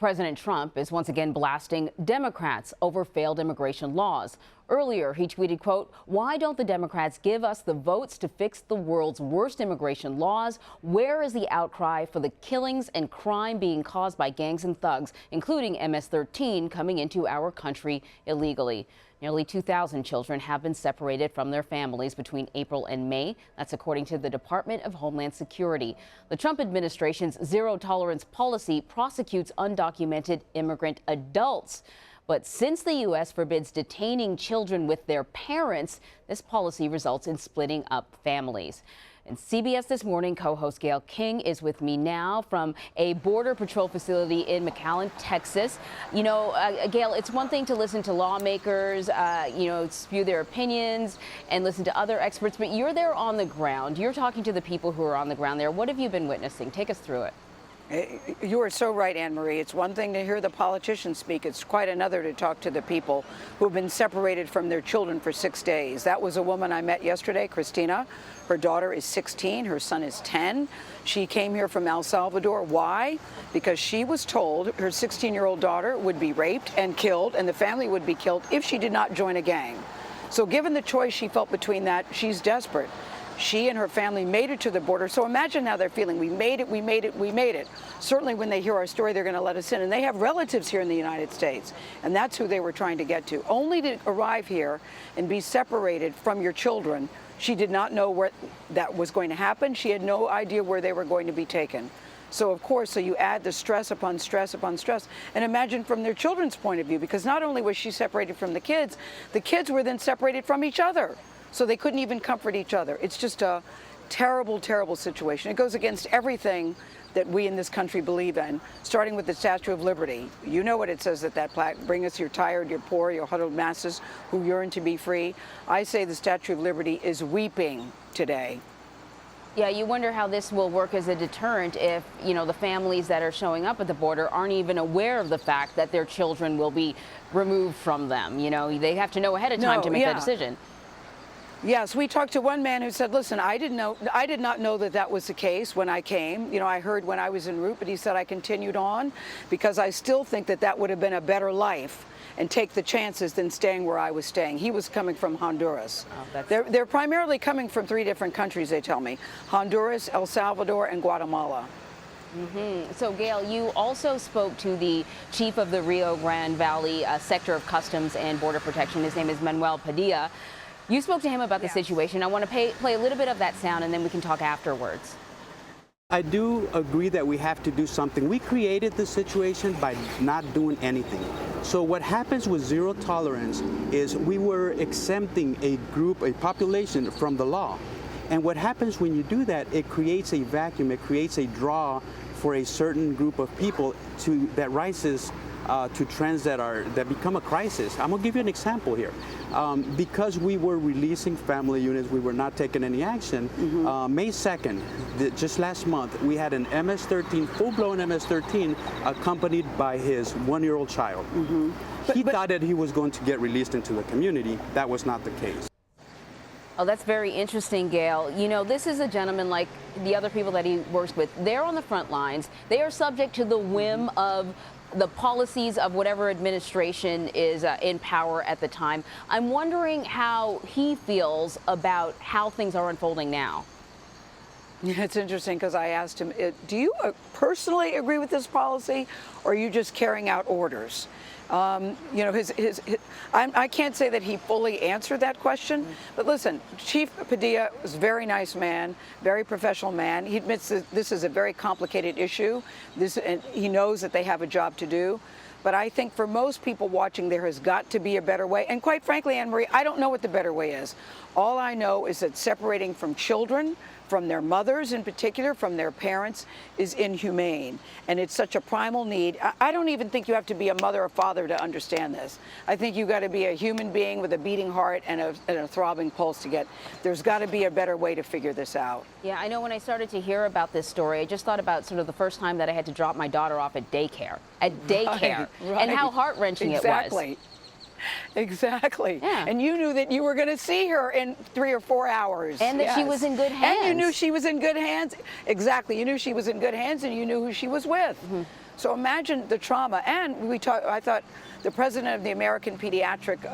President Trump is once again blasting Democrats over failed immigration laws. Earlier, he tweeted, quote, "Why don't the Democrats give us the votes to fix the world's worst immigration laws? Where is the outcry for the killings and crime being caused by gangs and thugs, including MS-13 coming into our country illegally?" Nearly 2,000 children have been separated from their families between April and May. That's according to the Department of Homeland Security. The Trump administration's zero-tolerance policy prosecutes undocumented immigrant adults. But since the U.S. forbids detaining children with their parents, this policy results in splitting up families. And CBS This Morning co-host Gayle King is with me now from a Border Patrol facility in McAllen, Texas. You know, Gayle, it's one thing to listen to lawmakers, spew their opinions and listen to other experts, but you're there on the ground. You're talking to the people who are on the ground there. What have you been witnessing? Take us through it. You are so right, Anne Marie. It's one thing to hear the politicians speak. It's quite another to talk to the people who have been separated from their children for 6 days. That was a woman I met yesterday, Christina. Her daughter is 16. Her son is 10. She came here from El Salvador. Why? Because she was told her 16-year-old daughter would be raped and killed, and the family would be killed if she did not join a gang. So given the choice she felt between that, she's desperate. She and her family made it to the border. So imagine how they're feeling. We made it, we made it, we made it. Certainly when they hear our story, they're going to let us in. And they have relatives here in the United States. And that's who they were trying to get to. Only to arrive here and be separated from your children. She did not know where that was going to happen. She had no idea where they were going to be taken. So, of course, so you add the stress upon stress upon stress. And imagine from their children's point of view, because not only was she separated from the kids were then separated from each other. So they couldn't even comfort each other. It's just a terrible, terrible situation. It goes against everything that we in this country believe in, starting with the Statue of Liberty. You know what it says at that plaque: bring us your tired, your poor, your huddled masses who yearn to be free. I say the Statue of Liberty is weeping today. Yeah, you wonder how this will work as a deterrent if, the families that are showing up at the border aren't even aware of the fact that their children will be removed from them. They have to know ahead of time to make that decision. Yes, we talked to one man who said, listen, I did not know that that was the case when I came. I heard when I was en route, but he said I continued on because I still think that that would have been a better life and take the chances than staying where I was staying. He was coming from Honduras. Oh, they're primarily coming from 3 different countries, they tell me: Honduras, El Salvador, and Guatemala. So, Gayle, you also spoke to the chief of the Rio Grande Valley sector of Customs and Border Protection. His name is Manuel Padilla. You spoke to him about the situation. I want to play a little bit of that sound, and then we can talk afterwards. I do agree that we have to do something. We created this situation by not doing anything. So what happens with zero tolerance is we were exempting a group, a population from the law. And what happens when you do that, it creates a vacuum, it creates a draw for a certain group of people that rises to trends that become a crisis. I'm gonna give you an example here. Because we were releasing family units, we were not taking any action. May 2nd, just last month, we had an MS-13, full-blown MS-13, accompanied by his 1-year-old child. He thought that he was going to get released into the community. That was not the case. Oh, that's very interesting, Gayle. This is a gentleman like the other people that he works with. They're on the front lines. They are subject to the whim of the policies of whatever administration is in power at the time. I'm wondering how he feels about how things are unfolding now. Yeah, it's interesting because I asked him, do you personally agree with this policy, or are you just carrying out orders? I can't say that he fully answered that question, but listen, Chief Padilla is a very nice man, very professional man. He admits that this is a very complicated issue. And he knows that they have a job to do. But I think for most people watching, there has got to be a better way. And quite frankly, Anne Marie, I don't know what the better way is. All I know is that separating from children, from their mothers in particular, from their parents, is inhumane. And it's such a primal need. I don't even think you have to be a mother or father to understand this. I think you've got to be a human being with a beating heart and a throbbing pulse to get. There's got to be a better way to figure this out. Yeah, I know when I started to hear about this story, I just thought about sort of the first time that I had to drop my daughter off at daycare. Right. And how heart-wrenching it was. Exactly. Yeah. And you knew that you were going to see her in 3 or 4 hours. And that she was in good hands. And you knew she was in good hands. Exactly. You knew she was in good hands, and you knew who she was with. So imagine the trauma. And I thought the president of the American Pediatric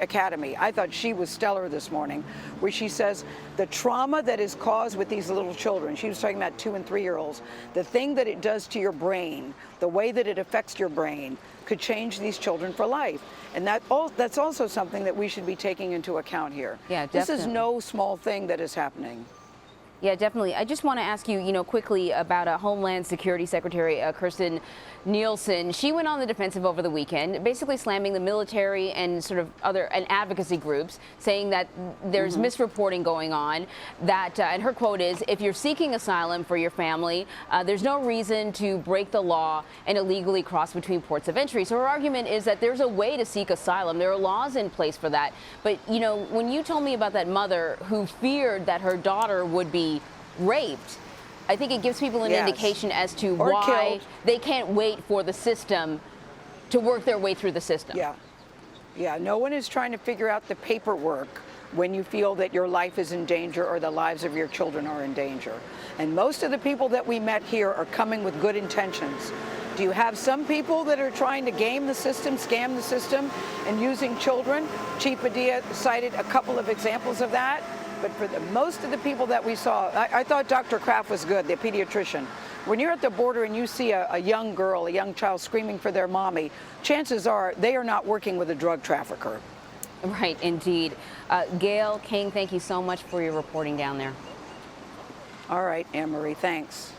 Academy, I thought she was stellar this morning, where she says the trauma that is caused with these little children, she was talking about 2- and 3-year-olds, the thing that it does to your brain, the way that it affects your brain, could change these children for life. And that's also something that we should be taking into account here. Yeah, definitely. This is no small thing that is happening. Yeah, definitely. I just want to ask you, quickly about Homeland Security Secretary Kirstjen Nielsen. She went on the defensive over the weekend, basically slamming the military and sort of and advocacy groups, saying that there's misreporting going on. That and her quote is, "If you're seeking asylum for your family, there's no reason to break the law and illegally cross between ports of entry." So her argument is that there's a way to seek asylum. There are laws in place for that. But when you told me about that mother who feared that her daughter would be raped, I think it gives people an indication as to why they can't wait for the system to work their way through the system. Yeah, no one is trying to figure out the paperwork when you feel that your life is in danger or the lives of your children are in danger. And most of the people that we met here are coming with good intentions. Do you have some people that are trying to game the system, scam the system, and using children? Chief Padilla cited a couple of examples of that. But for most of the people that we saw, I thought Dr. Kraft was good, the pediatrician. When you're at the border and you see a young girl, a young child screaming for their mommy, chances are they are not working with a drug trafficker. Right, indeed. Gayle King, thank you so much for your reporting down there. All right, Anne Marie, thanks.